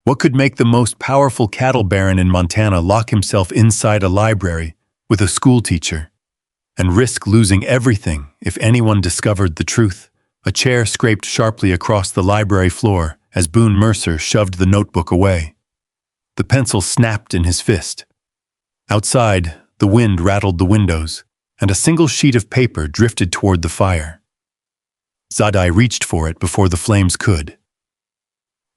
What could make the most powerful cattle baron in Montana lock himself inside a library with a schoolteacher and risk losing everything if anyone discovered the truth? A chair scraped sharply across the library floor as Boon Mercer shoved the notebook away. The pencil snapped in his fist. Outside, the wind rattled the windows, and a single sheet of paper drifted toward the fire. Zadeie reached for it before the flames could.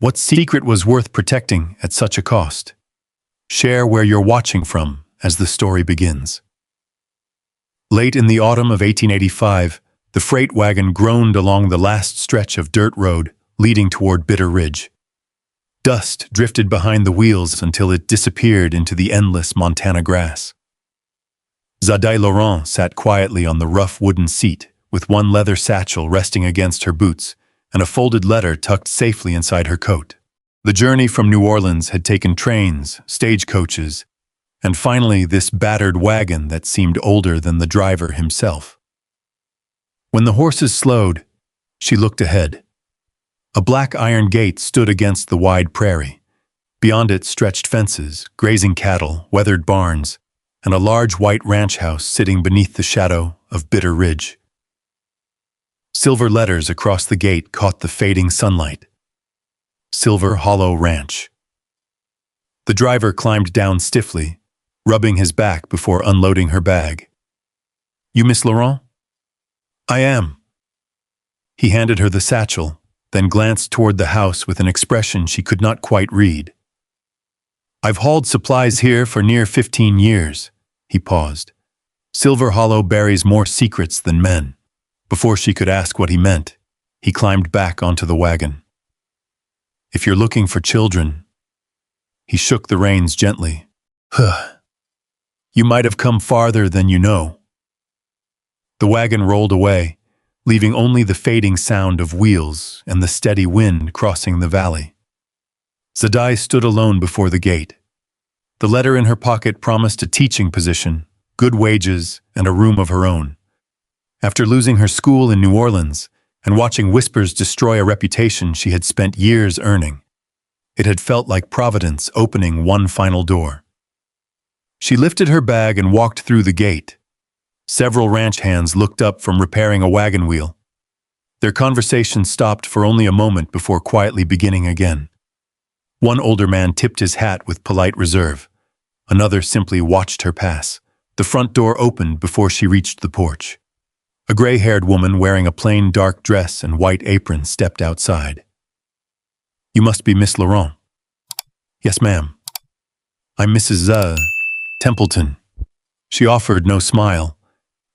What secret was worth protecting at such a cost? Share where you're watching from as the story begins. Late in the autumn of 1885, the freight wagon groaned along the last stretch of dirt road leading toward Bitter Ridge. Dust drifted behind the wheels until it disappeared into the endless Montana grass. Zadeie Laurent sat quietly on the rough wooden seat, with one leather satchel resting against her boots and a folded letter tucked safely inside her coat. The journey from New Orleans had taken trains, stagecoaches, and finally this battered wagon that seemed older than the driver himself. When the horses slowed, she looked ahead. A black iron gate stood against the wide prairie. Beyond it stretched fences, grazing cattle, weathered barns, and a large white ranch house sitting beneath the shadow of Bitter Ridge. Silver letters across the gate caught the fading sunlight. Silver Hollow Ranch. The driver climbed down stiffly, rubbing his back before unloading her bag. "You Miss Laurent?" "I am." He handed her the satchel, then glanced toward the house with an expression she could not quite read. "I've hauled supplies here for near 15 years. He paused. "Silver Hollow buries more secrets than men." Before she could ask what he meant, he climbed back onto the wagon. "If you're looking for children..." He shook the reins gently. "You might have come farther than you know." The wagon rolled away, leaving only the fading sound of wheels and the steady wind crossing the valley. Zadeie stood alone before the gate. The letter in her pocket promised a teaching position, good wages, and a room of her own. After losing her school in New Orleans and watching Whispers destroy a reputation she had spent years earning, it had felt like Providence opening one final door. She lifted her bag and walked through the gate. Several ranch hands looked up from repairing a wagon wheel. Their conversation stopped for only a moment before quietly beginning again. One older man tipped his hat with polite reserve. Another simply watched her pass. The front door opened before she reached the porch. A gray-haired woman wearing a plain dark dress and white apron stepped outside. "You must be Miss Laurent." "Yes, ma'am. I'm Mrs. Templeton." She offered no smile,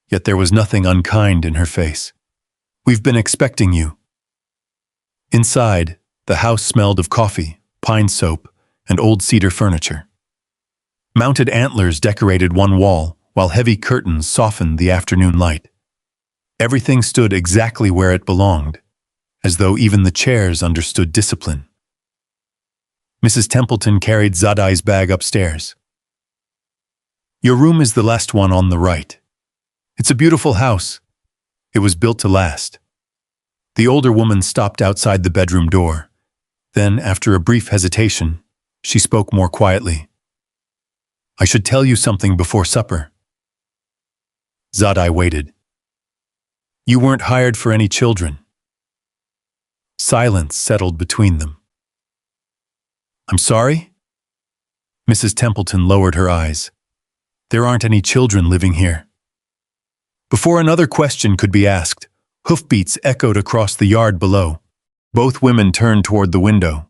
yet there was nothing unkind in her face. "We've been expecting you." Inside, the house smelled of coffee, pine soap, and old cedar furniture. Mounted antlers decorated one wall, while heavy curtains softened the afternoon light. Everything stood exactly where it belonged, as though even the chairs understood discipline. Mrs. Templeton carried Zadeie's bag upstairs. "Your room is the last one on the right. It's a beautiful house. It was built to last." The older woman stopped outside the bedroom door. Then, after a brief hesitation, she spoke more quietly. "I should tell you something before supper." Zadeie waited. "You weren't hired for any children." Silence settled between them. "I'm sorry?" Mrs. Templeton lowered her eyes. "There aren't any children living here." Before another question could be asked, hoofbeats echoed across the yard below. Both women turned toward the window.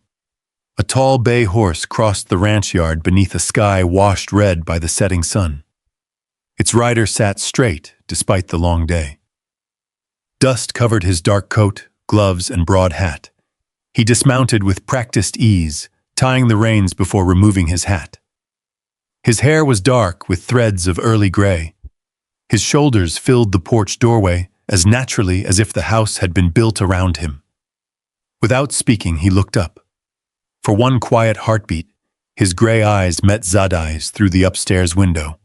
A tall bay horse crossed the ranch yard beneath a sky washed red by the setting sun. Its rider sat straight despite the long day. Dust covered his dark coat, gloves, and broad hat. He dismounted with practiced ease, tying the reins before removing his hat. His hair was dark with threads of early gray. His shoulders filled the porch doorway as naturally as if the house had been built around him. Without speaking, he looked up. For one quiet heartbeat, his gray eyes met Zadeie's through the upstairs window.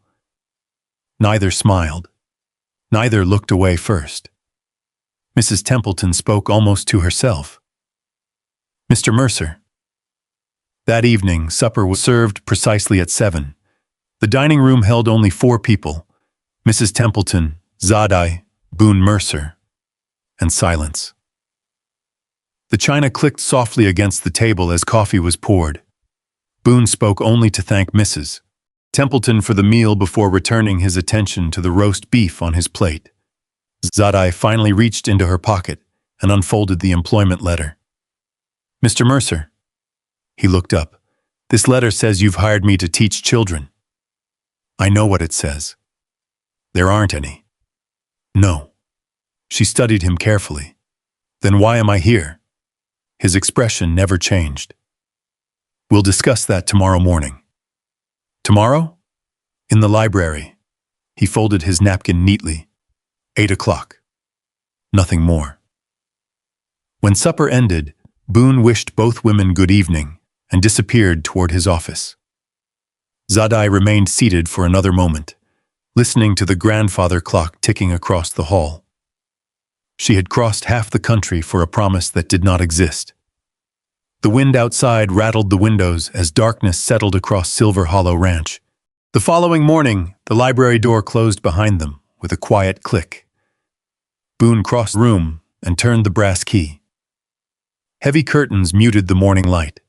Neither smiled. Neither looked away first. Mrs. Templeton spoke almost to herself. "Mr. Mercer." That evening, supper was served precisely at 7. The dining room held only 4 people: Mrs. Templeton, Zadeie, Boon Mercer, and silence. The china clicked softly against the table as coffee was poured. Boon spoke only to thank Mrs. Templeton for the meal before returning his attention to the roast beef on his plate. Zadeie finally reached into her pocket and unfolded the employment letter. "Mr. Mercer." He looked up. "This letter says you've hired me to teach children." "I know what it says." "There aren't any." "No." She studied him carefully. "Then why am I here?" His expression never changed. "We'll discuss that tomorrow morning." "Tomorrow?" "In the library." He folded his napkin neatly. 8 o'clock. Nothing more. When supper ended, Boon wished both women good evening and disappeared toward his office. Zadeie remained seated for another moment, listening to the grandfather clock ticking across the hall. She had crossed half the country for a promise that did not exist. The wind outside rattled the windows as darkness settled across Silver Hollow Ranch. The following morning, the library door closed behind them with a quiet click. Boon crossed the room and turned the brass key. Heavy curtains muted the morning light.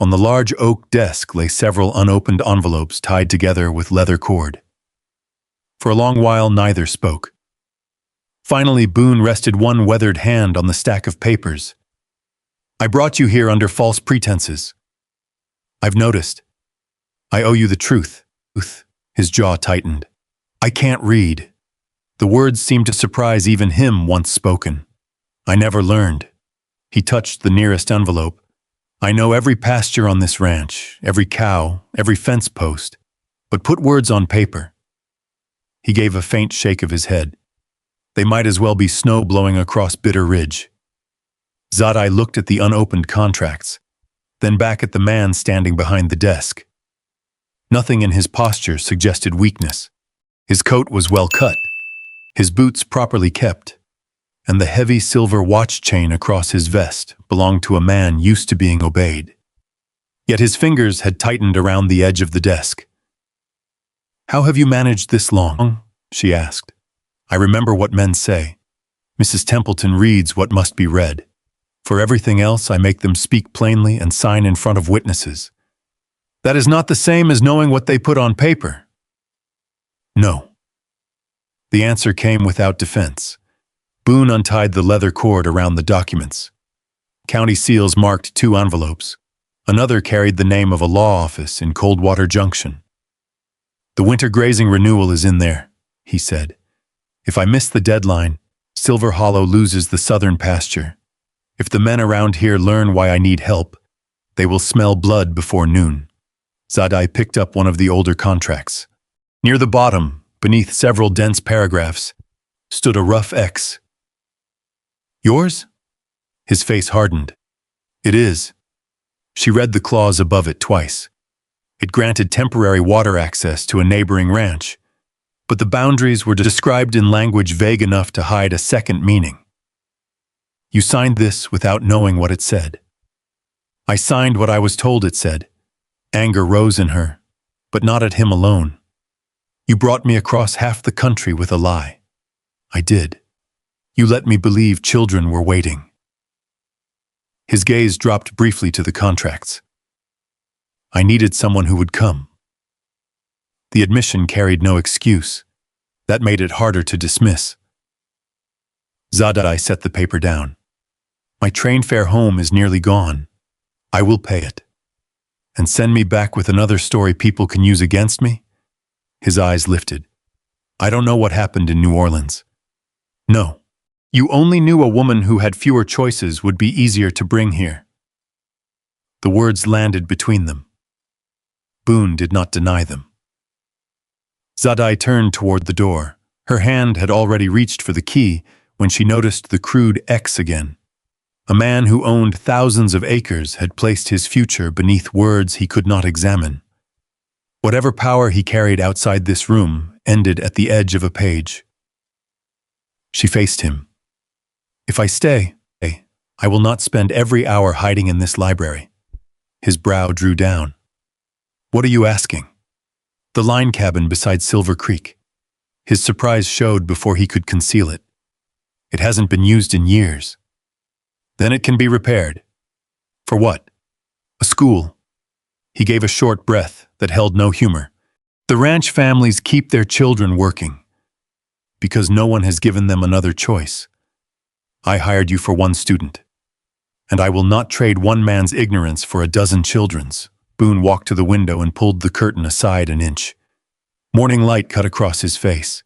On the large oak desk lay several unopened envelopes tied together with leather cord. For a long while, neither spoke. Finally, Boon rested one weathered hand on the stack of papers. "I brought you here under false pretenses. I've noticed. I owe you the truth." His jaw tightened. "I can't read." The words seemed to surprise even him once spoken. "I never learned." He touched the nearest envelope. "I know every pasture on this ranch, every cow, every fence post, but put words on paper." He gave a faint shake of his head. "They might as well be snow blowing across Bitter Ridge." Zadeie looked at the unopened contracts, then back at the man standing behind the desk. Nothing in his posture suggested weakness. His coat was well cut, his boots properly kept, and the heavy silver watch chain across his vest belonged to a man used to being obeyed. Yet his fingers had tightened around the edge of the desk. "How have you managed this long?" she asked. "I remember what men say. Mrs. Templeton reads what must be read. For everything else, I make them speak plainly and sign in front of witnesses." "That is not the same as knowing what they put on paper." "No." The answer came without defense. Boon untied the leather cord around the documents. County seals marked 2 envelopes. Another carried the name of a law office in Coldwater Junction. "The winter grazing renewal is in there," he said. "If I miss the deadline, Silver Hollow loses the southern pasture. If the men around here learn why I need help, they will smell blood before noon." Zadeie picked up one of the older contracts. Near the bottom, beneath several dense paragraphs, stood a rough X. "Yours?" His face hardened. "It is." She read the clause above it twice. It granted temporary water access to a neighboring ranch, but the boundaries were described in language vague enough to hide a second meaning. "You signed this without knowing what it said." "I signed what I was told it said." Anger rose in her, but not at him alone. "You brought me across half the country with a lie." "I did. You let me believe children were waiting." His gaze dropped briefly to the contracts. "I needed someone who would come." The admission carried no excuse. That made it harder to dismiss. Zadeie set the paper down. "My train fare home is nearly gone. I will pay it. And send me back with another story people can use against me?" His eyes lifted. "I don't know what happened in New Orleans." "No. You only knew a woman who had fewer choices would be easier to bring here." The words landed between them. Boon did not deny them. Zadeie turned toward the door. Her hand had already reached for the key when she noticed the crude X again. A man who owned thousands of acres had placed his future beneath words he could not examine. Whatever power he carried outside this room ended at the edge of a page. She faced him. "If I stay, I will not spend every hour hiding in this library. His brow drew down. What are you asking? The line cabin beside Silver Creek. His surprise showed before he could conceal it. It hasn't been used in years. Then it can be repaired. For what? A school. He gave a short breath that held no humor. The ranch families keep their children working because no one has given them another choice. I hired you for one student, and I will not trade one man's ignorance for a dozen children's. Boon walked to the window and pulled the curtain aside an inch. Morning light cut across his face.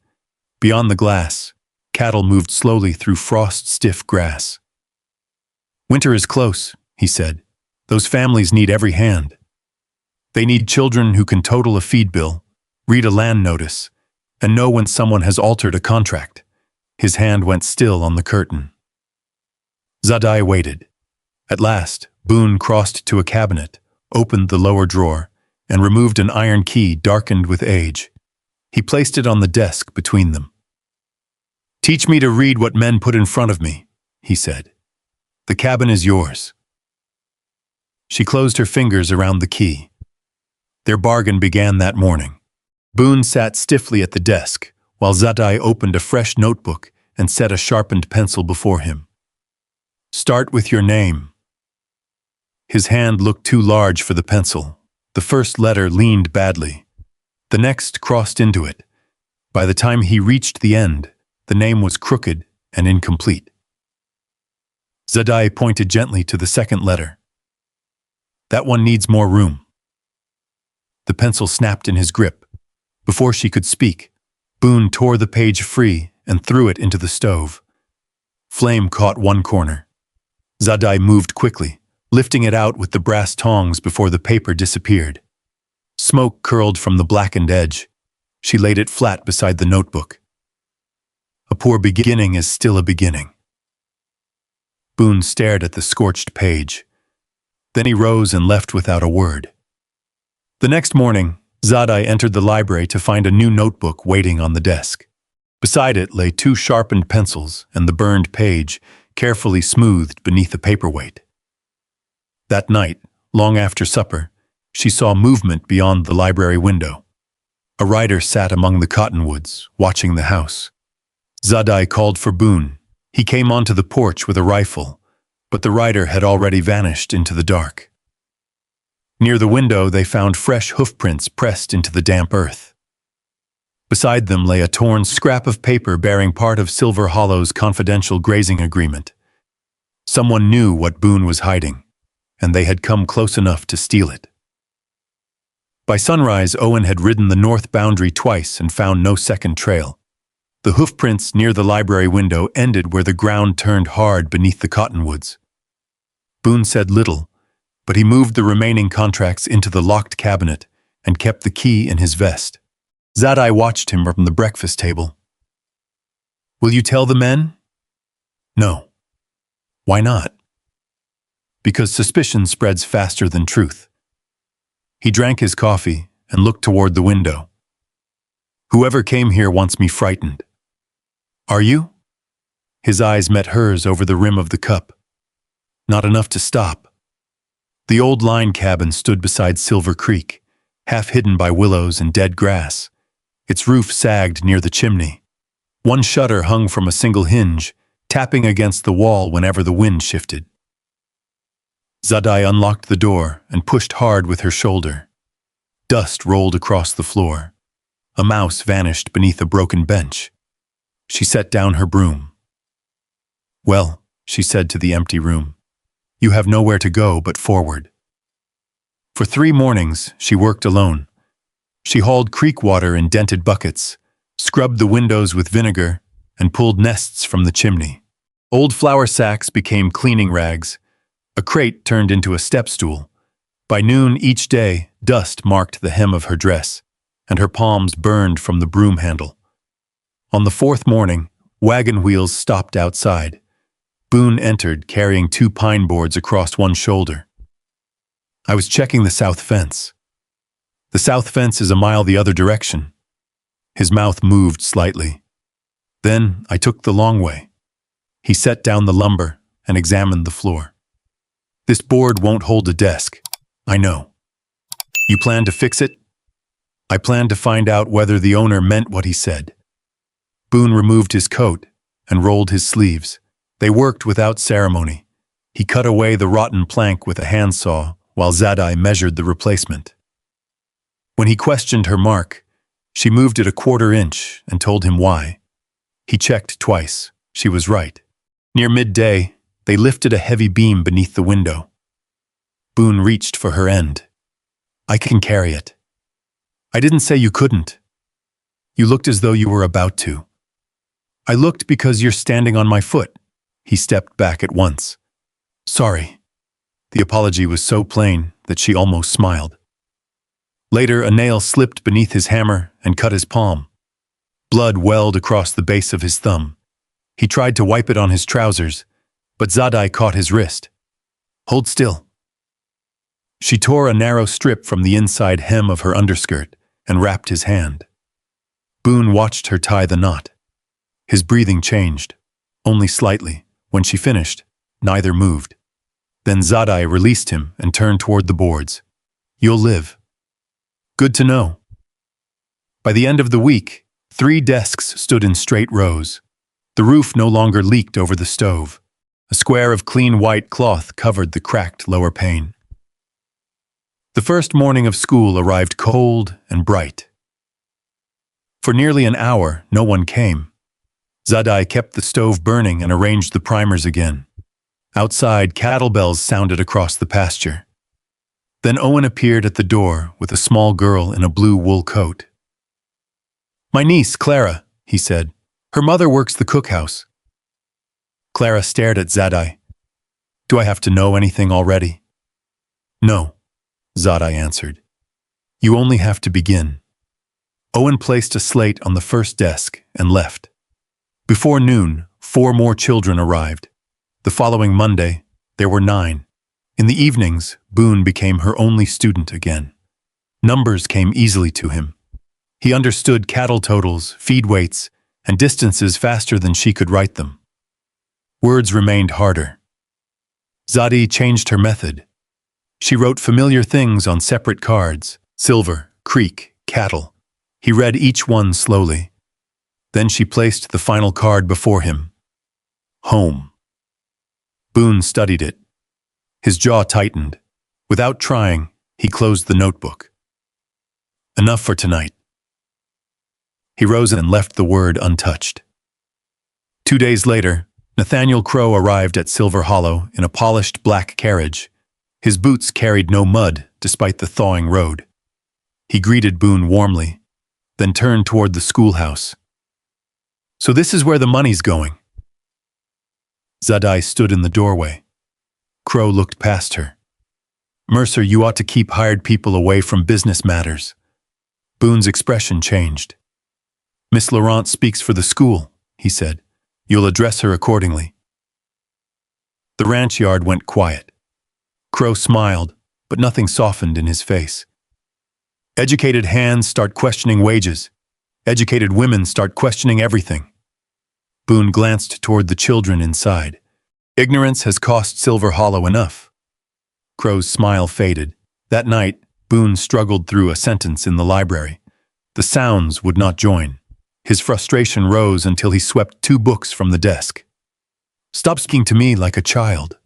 Beyond the glass, cattle moved slowly through frost-stiff grass. Winter is close, he said. Those families need every hand. They need children who can total a feed bill, read a land notice, and know when someone has altered a contract. His hand went still on the curtain. Zadeie waited. At last, Boon crossed to a cabinet, opened the lower drawer, and removed an iron key darkened with age. He placed it on the desk between them. Teach me to read what men put in front of me, he said. The cabin is yours. She closed her fingers around the key. Their bargain began that morning. Boon sat stiffly at the desk, while Zadeie opened a fresh notebook and set a sharpened pencil before him. Start with your name. His hand looked too large for the pencil. The first letter leaned badly. The next crossed into it. By the time he reached the end, the name was crooked and incomplete. Zadeie pointed gently to the second letter. That one needs more room. The pencil snapped in his grip. Before she could speak, Boon tore the page free and threw it into the stove. Flame caught one corner. Zadeie moved quickly, lifting it out with the brass tongs before the paper disappeared. Smoke curled from the blackened edge. She laid it flat beside the notebook. A poor beginning is still a beginning. Boon stared at the scorched page. Then he rose and left without a word. The next morning, Zadeie entered the library to find a new notebook waiting on the desk. Beside it lay 2 sharpened pencils and the burned page, carefully smoothed beneath a paperweight. That night, long after supper, she saw movement beyond the library window. A rider sat among the cottonwoods, watching the house. Zadeie called for Boon. He came onto the porch with a rifle, but the rider had already vanished into the dark. Near the window, they found fresh hoofprints pressed into the damp earth. Beside them lay a torn scrap of paper bearing part of Silver Hollow's confidential grazing agreement. Someone knew what Boon was hiding, and they had come close enough to steal it. By sunrise, Owen had ridden the north boundary twice and found no second trail. The hoofprints near the library window ended where the ground turned hard beneath the cottonwoods. Boon said little, but he moved the remaining contracts into the locked cabinet and kept the key in his vest. Zadeie watched him from the breakfast table. Will you tell the men? No. Why not? Because suspicion spreads faster than truth. He drank his coffee and looked toward the window. Whoever came here wants me frightened. Are you? His eyes met hers over the rim of the cup. Not enough to stop. The old line cabin stood beside Silver Creek, half hidden by willows and dead grass. Its roof sagged near the chimney. One shutter hung from a single hinge, tapping against the wall whenever the wind shifted. Zadeie unlocked the door and pushed hard with her shoulder. Dust rolled across the floor. A mouse vanished beneath a broken bench. She set down her broom. Well, she said to the empty room, you have nowhere to go but forward. For 3 mornings, she worked alone. She hauled creek water in dented buckets, scrubbed the windows with vinegar, and pulled nests from the chimney. Old flour sacks became cleaning rags. A crate turned into a step stool. By noon each day, dust marked the hem of her dress, and her palms burned from the broom handle. On the 4th morning, wagon wheels stopped outside. Boon entered, carrying 2 pine boards across one shoulder. I was checking the south fence. The south fence is a mile the other direction. His mouth moved slightly. Then I took the long way. He set down the lumber and examined the floor. This board won't hold a desk. I know. You plan to fix it? I plan to find out whether the owner meant what he said. Boon removed his coat and rolled his sleeves. They worked without ceremony. He cut away the rotten plank with a handsaw while Zadeie measured the replacement. When he questioned her mark, she moved it a quarter inch and told him why. He checked twice. She was right. Near midday, they lifted a heavy beam beneath the window. Boon reached for her end. I can carry it. I didn't say you couldn't. You looked as though you were about to. I looked because you're standing on my foot. He stepped back at once. Sorry. The apology was so plain that she almost smiled. Later, a nail slipped beneath his hammer and cut his palm. Blood welled across the base of his thumb. He tried to wipe it on his trousers, but Zadeie caught his wrist. Hold still. She tore a narrow strip from the inside hem of her underskirt and wrapped his hand. Boon watched her tie the knot. His breathing changed, only slightly. When she finished, neither moved. Then Zadeie released him and turned toward the boards. You'll live. Good to know. By the end of the week, 3 desks stood in straight rows. The roof no longer leaked over the stove. A square of clean white cloth covered the cracked lower pane. The first morning of school arrived cold and bright. For nearly an hour, no one came. Zadeie kept the stove burning and arranged the primers again. Outside, cattle bells sounded across the pasture. Then Owen appeared at the door with a small girl in a blue wool coat. My niece, Clara, he said. Her mother works the cookhouse. Clara stared at Zadeie. Do I have to know anything already? No, Zadeie answered. You only have to begin. Owen placed a slate on the first desk and left. Before noon, 4 more children arrived. The following Monday, there were 9. In the evenings, Boon became her only student again. Numbers came easily to him. He understood cattle totals, feed weights, and distances faster than she could write them. Words remained harder. Zadeie changed her method. She wrote familiar things on separate cards: silver, creek, cattle. He read each one slowly. Then she placed the final card before him. Home. Boon studied it. His jaw tightened. Without trying, he closed the notebook. Enough for tonight. He rose and left the word untouched. 2 days later, Nathaniel Crow arrived at Silver Hollow in a polished black carriage. His boots carried no mud despite the thawing road. He greeted Boon warmly, then turned toward the schoolhouse. So this is where the money's going. Zadeie stood in the doorway. Crow looked past her. Mercer, you ought to keep hired people away from business matters. Boon's expression changed. Miss Laurent speaks for the school, he said. You'll address her accordingly. The ranch yard went quiet. Crow smiled, but nothing softened in his face. Educated hands start questioning wages. Educated women start questioning everything. Boon glanced toward the children inside. Ignorance has cost Silver Hollow enough. Crow's smile faded. That night, Boon struggled through a sentence in the library. The sounds would not join. His frustration rose until he swept 2 books from the desk. Stop speaking to me like a child.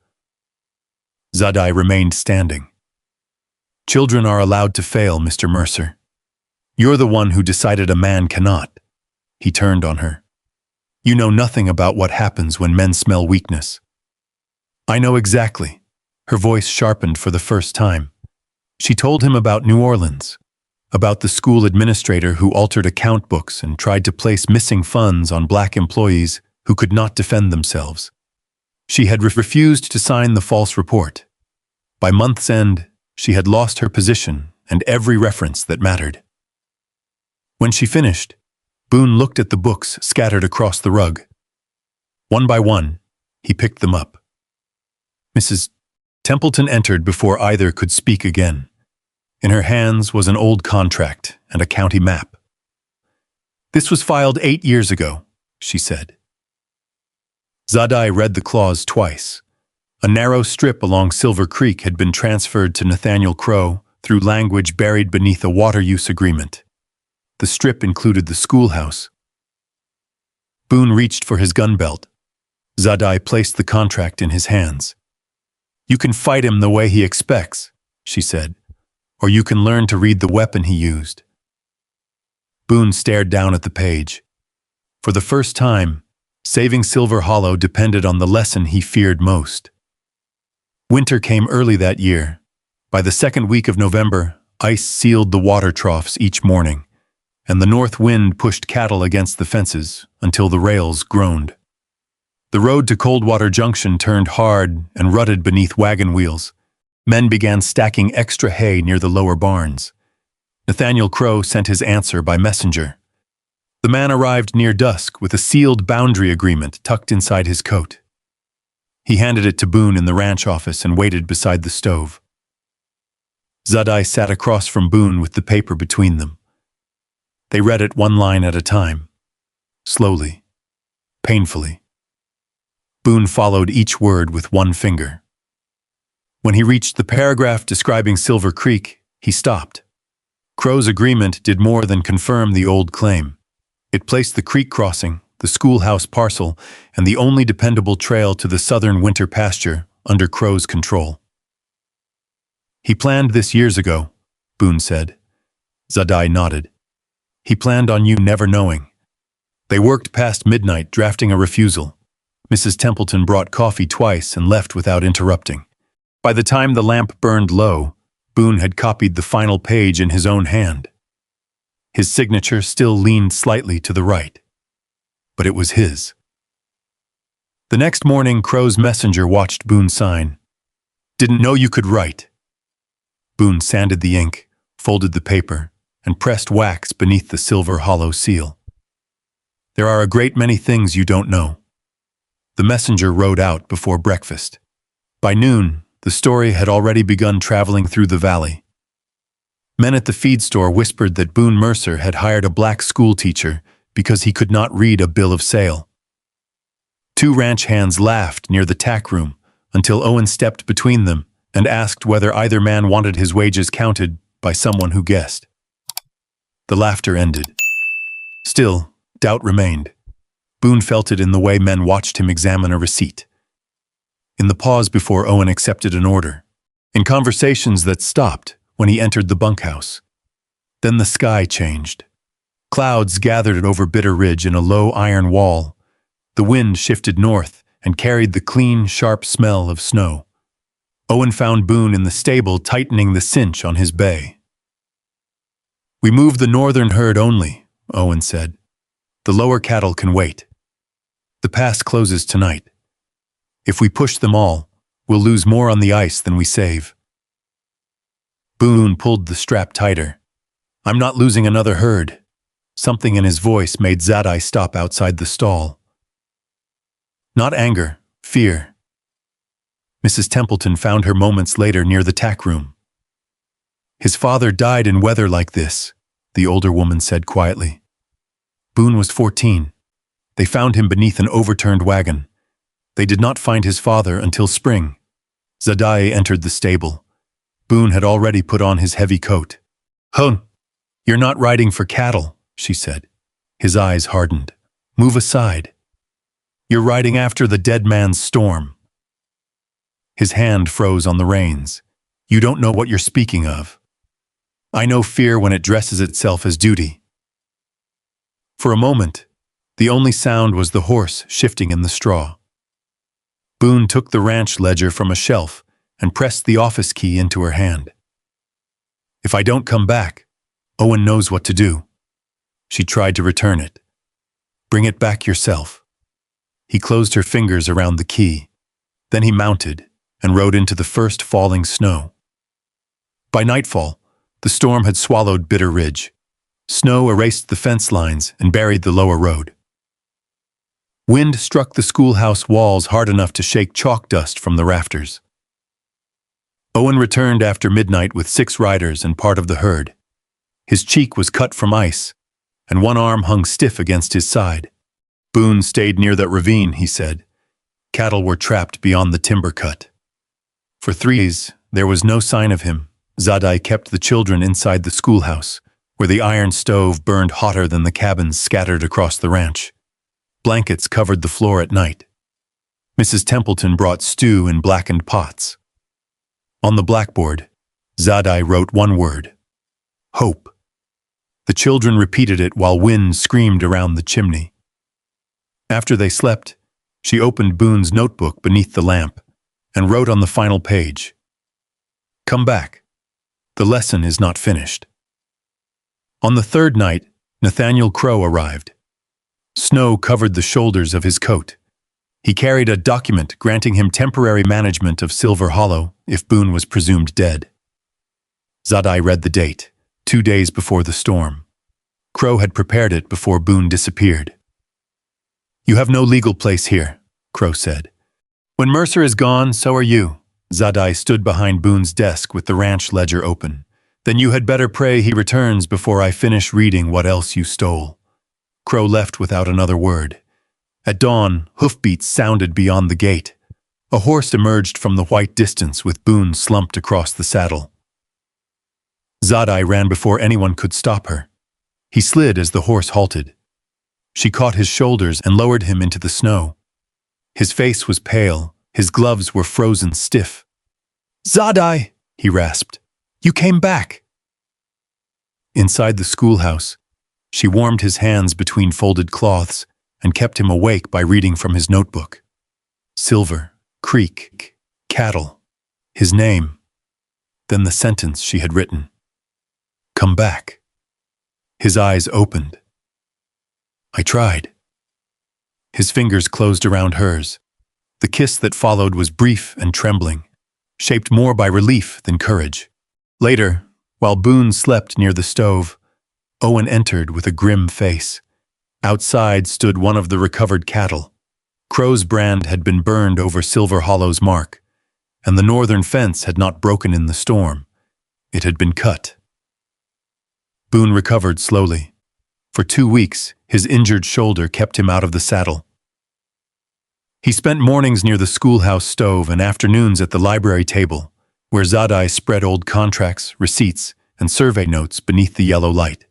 Zadeie remained standing. Children are allowed to fail, Mr. Mercer. You're the one who decided a man cannot. He turned on her. You know nothing about what happens when men smell weakness. I know exactly. Her voice sharpened for the first time. She told him about New Orleans, about the school administrator who altered account books and tried to place missing funds on black employees who could not defend themselves. She had refused to sign the false report. By month's end, she had lost her position and every reference that mattered. When she finished, Boon looked at the books scattered across the rug. One by one, he picked them up. Mrs. Templeton entered before either could speak again. In her hands was an old contract and a county map. This was filed 8 years ago, she said. Zadeie read the clause twice. A narrow strip along Silver Creek had been transferred to Nathaniel Crow through language buried beneath a water use agreement. The strip included the schoolhouse. Boon reached for his gun belt. Zadeie placed the contract in his hands. "You can fight him the way he expects," she said, "or you can learn to read the weapon he used." Boon stared down at the page. For the first time, saving Silver Hollow depended on the lesson he feared most. Winter came early that year. By the second week of November, ice sealed the water troughs each morning, and the north wind pushed cattle against the fences until the rails groaned. The road to Coldwater Junction turned hard and rutted beneath wagon wheels. Men began stacking extra hay near the lower barns. Nathaniel Crow sent his answer by messenger. The man arrived near dusk with a sealed boundary agreement tucked inside his coat. He handed it to Boon in the ranch office and waited beside the stove. Zadeie sat across from Boon with the paper between them. They read it one line at a time, slowly, painfully. Boon followed each word with one finger. When he reached the paragraph describing Silver Creek, he stopped. Crow's agreement did more than confirm the old claim. It placed the creek crossing, the schoolhouse parcel, and the only dependable trail to the southern winter pasture under Crow's control. "He planned this years ago," Boon said. Zadeie nodded. "He planned on you never knowing." They worked past midnight drafting a refusal. Mrs. Templeton brought coffee twice and left without interrupting. By the time the lamp burned low, Boon had copied the final page in his own hand. His signature still leaned slightly to the right, but it was his. The next morning, Crow's messenger watched Boon sign. "Didn't know you could write." Boon sanded the ink, folded the paper, and pressed wax beneath the Silver Hollow seal. "There are a great many things you don't know." The messenger rode out before breakfast. By noon, the story had already begun traveling through the valley. Men at the feed store whispered that Boon Mercer had hired a black schoolteacher because he could not read a bill of sale. Two ranch hands laughed near the tack room until Owen stepped between them and asked whether either man wanted his wages counted by someone who guessed. The laughter ended. Still, doubt remained. Boon felt it in the way men watched him examine a receipt, in the pause before Owen accepted an order, in conversations that stopped when he entered the bunkhouse. Then the sky changed. Clouds gathered over Bitter Ridge in a low iron wall. The wind shifted north and carried the clean, sharp smell of snow. Owen found Boon in the stable tightening the cinch on his bay. "We moved the northern herd only," Owen said. "The lower cattle can wait. The pass closes tonight. If we push them all, we'll lose more on the ice than we save." Boon pulled the strap tighter. "I'm not losing another herd." Something in his voice made Zadeie stop outside the stall. Not anger, fear. Mrs. Templeton found her moments later near the tack room. "His father died in weather like this," the older woman said quietly. Boon was 14. They found him beneath an overturned wagon. They did not find his father until spring. Zadeie entered the stable. Boon had already put on his heavy coat. "Huh, you're not riding for cattle," she said. His eyes hardened. "Move aside. You're riding after the dead man's storm." His hand froze on the reins. "You don't know what you're speaking of. I know fear when it dresses itself as duty." For a moment, the only sound was the horse shifting in the straw. Boon took the ranch ledger from a shelf and pressed the office key into her hand. "If I don't come back, Owen knows what to do." She tried to return it. "Bring it back yourself." He closed her fingers around the key. Then he mounted and rode into the first falling snow. By nightfall, the storm had swallowed Bitter Ridge. Snow erased the fence lines and buried the lower road. Wind struck the schoolhouse walls hard enough to shake chalk dust from the rafters. Owen returned after midnight with 6 riders and part of the herd. His cheek was cut from ice, and one arm hung stiff against his side. "Boon stayed near that ravine," he said. "Cattle were trapped beyond the timber cut." For 3 days, there was no sign of him. Zadeie kept the children inside the schoolhouse, where the iron stove burned hotter than the cabins scattered across the ranch. Blankets covered the floor at night. Mrs. Templeton brought stew in blackened pots. On the blackboard, Zadeie wrote one word: hope. The children repeated it while wind screamed around the chimney. After they slept, she opened Boon's notebook beneath the lamp and wrote on the final page, "Come back. The lesson is not finished." On the third night, Nathaniel Crow arrived. Snow covered the shoulders of his coat. He carried a document granting him temporary management of Silver Hollow if Boon was presumed dead. Zadeie read the date, 2 days before the storm. Crow had prepared it before Boon disappeared. "You have no legal place here," Crow said. "When Mercer is gone, so are you." Zadeie stood behind Boon's desk with the ranch ledger open. "Then you had better pray he returns before I finish reading what else you stole." Crow left without another word. At dawn, hoofbeats sounded beyond the gate. A horse emerged from the white distance with Boon slumped across the saddle. Zadeie ran before anyone could stop her. He slid as the horse halted. She caught his shoulders and lowered him into the snow. His face was pale, his gloves were frozen stiff. "Zadeie," he rasped, "you came back." Inside the schoolhouse, she warmed his hands between folded cloths and kept him awake by reading from his notebook. Silver, creek, cattle, his name, then the sentence she had written. "Come back." His eyes opened. "I tried." His fingers closed around hers. The kiss that followed was brief and trembling, shaped more by relief than courage. Later, while Boon slept near the stove, Owen entered with a grim face. Outside stood one of the recovered cattle. Crow's brand had been burned over Silver Hollow's mark, and the northern fence had not broken in the storm. It had been cut. Boon recovered slowly. For 2 weeks, his injured shoulder kept him out of the saddle. He spent mornings near the schoolhouse stove and afternoons at the library table, where Zadeie spread old contracts, receipts, and survey notes beneath the yellow light.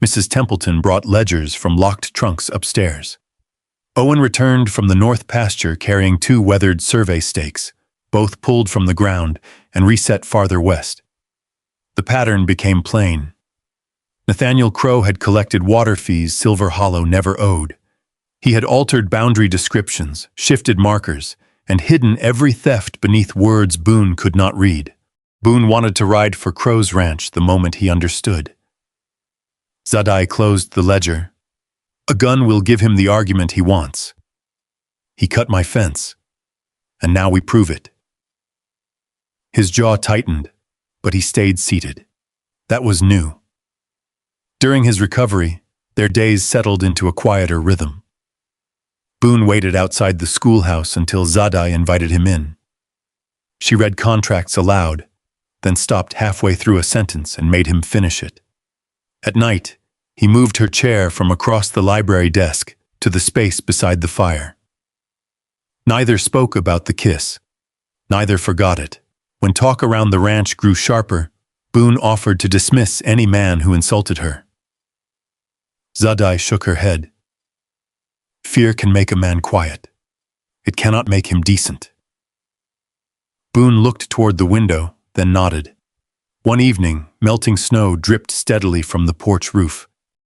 Mrs. Templeton brought ledgers from locked trunks upstairs. Owen returned from the north pasture carrying 2 weathered survey stakes, both pulled from the ground and reset farther west. The pattern became plain. Nathaniel Crow had collected water fees Silver Hollow never owed. He had altered boundary descriptions, shifted markers, and hidden every theft beneath words Boon could not read. Boon wanted to ride for Crow's ranch the moment he understood. Zadeie closed the ledger. "A gun will give him the argument he wants. He cut my fence, and now we prove it." His jaw tightened, but he stayed seated. That was new. During his recovery, their days settled into a quieter rhythm. Boon waited outside the schoolhouse until Zadeie invited him in. She read contracts aloud, then stopped halfway through a sentence and made him finish it. At night, he moved her chair from across the library desk to the space beside the fire. Neither spoke about the kiss. Neither forgot it. When talk around the ranch grew sharper, Boon offered to dismiss any man who insulted her. Zadeie shook her head. "Fear can make a man quiet. It cannot make him decent." Boon looked toward the window, then nodded. One evening, melting snow dripped steadily from the porch roof.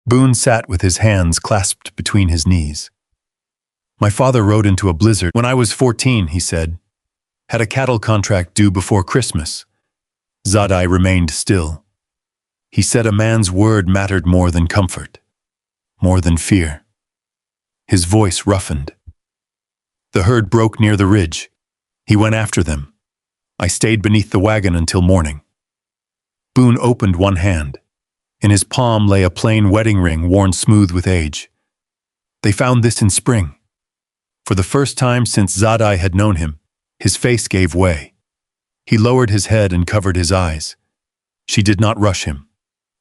Boon sat with his hands clasped between his knees. "My father rode into a blizzard when I was 14, he said. Had a cattle contract due before Christmas." Zadeie remained still. He said a man's word mattered more than comfort, more than fear. His voice roughened. "The herd broke near the ridge. He went after them. I stayed beneath the wagon until morning." Boon opened one hand. In his palm lay a plain wedding ring worn smooth with age. "They found this in spring." For the first time since Zadeie had known him, his face gave way. He lowered his head and covered his eyes. She did not rush him.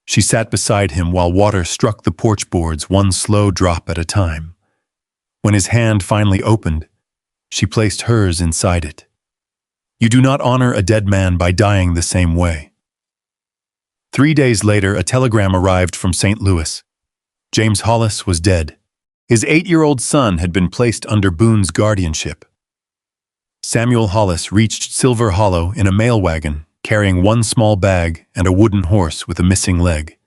She sat beside him while water struck the porch boards one slow drop at a time. When his hand finally opened, she placed hers inside it. You do not honor a dead man by dying the same way. 3 days later, a telegram arrived from St. Louis. James Hollis was dead. His 8-year-old son had been placed under Boone's guardianship. Samuel Hollis reached Silver Hollow in a mail wagon, carrying one small bag and a wooden horse with a missing leg.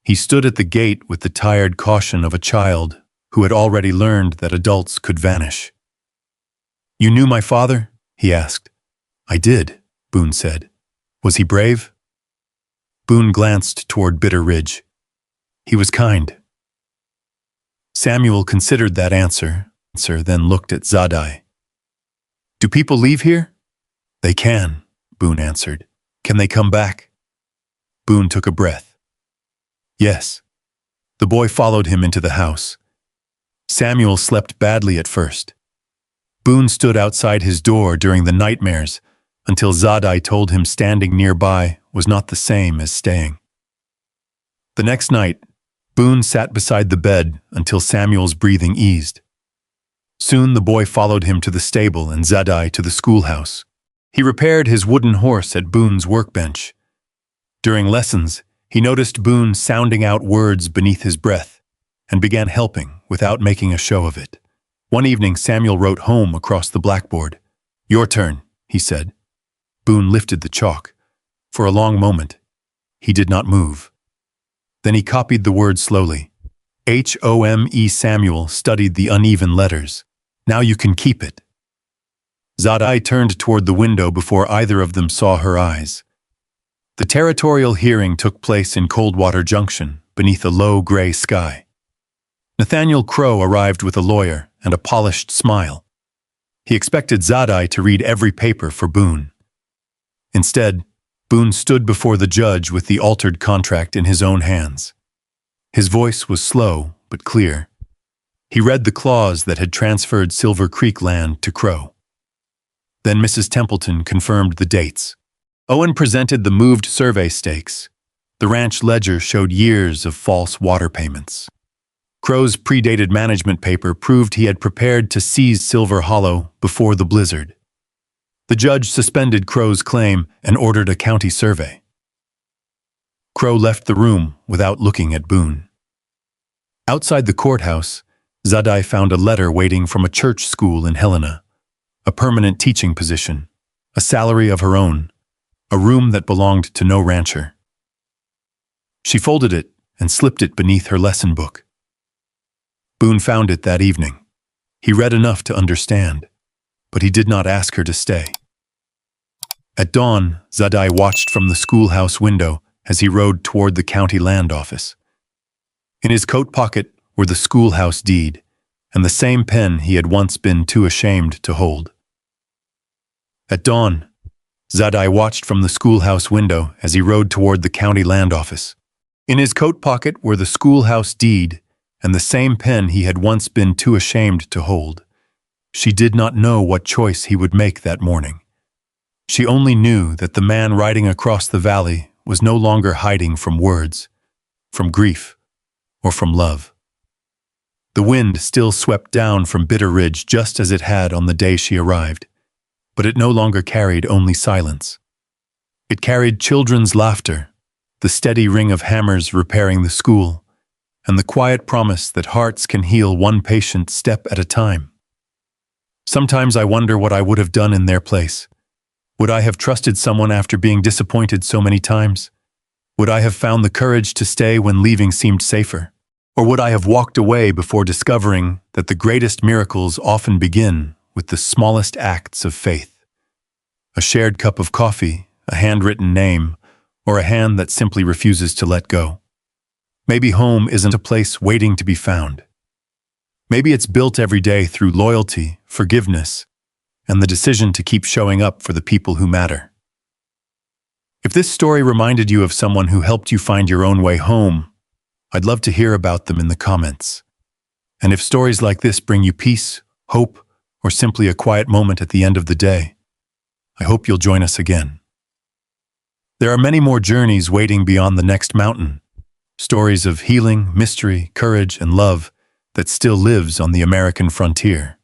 He stood at the gate with the tired caution of a child who had already learned that adults could vanish. "You knew my father?" he asked. "I did," Boone said. "Was he brave?" Boone glanced toward Bitter Ridge. "He was kind." Samuel considered that answer, then looked at Zadeie. "Do people leave here?" "They can," Boone answered. "Can they come back?" Boone took a breath. "Yes." The boy followed him into the house. Samuel slept badly at first. Boone stood outside his door during the nightmares until Zadeie told him standing nearby was not the same as staying. The next night, Boone sat beside the bed until Samuel's breathing eased. Soon the boy followed him to the stable and Zadeie to the schoolhouse. He repaired his wooden horse at Boone's workbench. During lessons, he noticed Boone sounding out words beneath his breath and began helping without making a show of it. One evening, Samuel wrote home across the blackboard. "Your turn," he said. Boone lifted the chalk. For a long moment, he did not move. Then he copied the words slowly. "Home." Samuel studied the uneven letters. "Now you can keep it." Zadeie turned toward the window before either of them saw her eyes. The territorial hearing took place in Coldwater Junction, beneath a low gray sky. Nathaniel Crow arrived with a lawyer and a polished smile. He expected Zadeie to read every paper for Boone. Instead, Boone stood before the judge with the altered contract in his own hands. His voice was slow but clear. He read the clause that had transferred Silver Creek land to Crow. Then Mrs. Templeton confirmed the dates. Owen presented the moved survey stakes. The ranch ledger showed years of false water payments. Crow's predated management paper proved he had prepared to seize Silver Hollow before the blizzard. The judge suspended Crow's claim and ordered a county survey. Crow left the room without looking at Boone. Outside the courthouse, Zadeie found a letter waiting from a church school in Helena, a permanent teaching position, a salary of her own, a room that belonged to no rancher. She folded it and slipped it beneath her lesson book. Boone found it that evening. He read enough to understand, but he did not ask her to stay. At dawn, Zadeie watched from the schoolhouse window as he rode toward the county land office. In his coat pocket were the schoolhouse deed and the same pen he had once been too ashamed to hold. At dawn, Zadeie watched from the schoolhouse window as he rode toward the county land office. In his coat pocket were the schoolhouse deed and the same pen he had once been too ashamed to hold. She did not know what choice he would make that morning. She only knew that the man riding across the valley was no longer hiding from words, from grief, or from love. The wind still swept down from Bitter Ridge just as it had on the day she arrived, but it no longer carried only silence. It carried children's laughter, the steady ring of hammers repairing the school, and the quiet promise that hearts can heal one patient step at a time. Sometimes I wonder what I would have done in their place. Would I have trusted someone after being disappointed so many times? Would I have found the courage to stay when leaving seemed safer? Or would I have walked away before discovering that the greatest miracles often begin with the smallest acts of faith? A shared cup of coffee, a handwritten name, or a hand that simply refuses to let go. Maybe home isn't a place waiting to be found. Maybe it's built every day through loyalty, forgiveness, and the decision to keep showing up for the people who matter. If this story reminded you of someone who helped you find your own way home, I'd love to hear about them in the comments. And if stories like this bring you peace, hope, or simply a quiet moment at the end of the day, I hope you'll join us again. There are many more journeys waiting beyond the next mountain, stories of healing, mystery, courage, and love that still lives on the American frontier.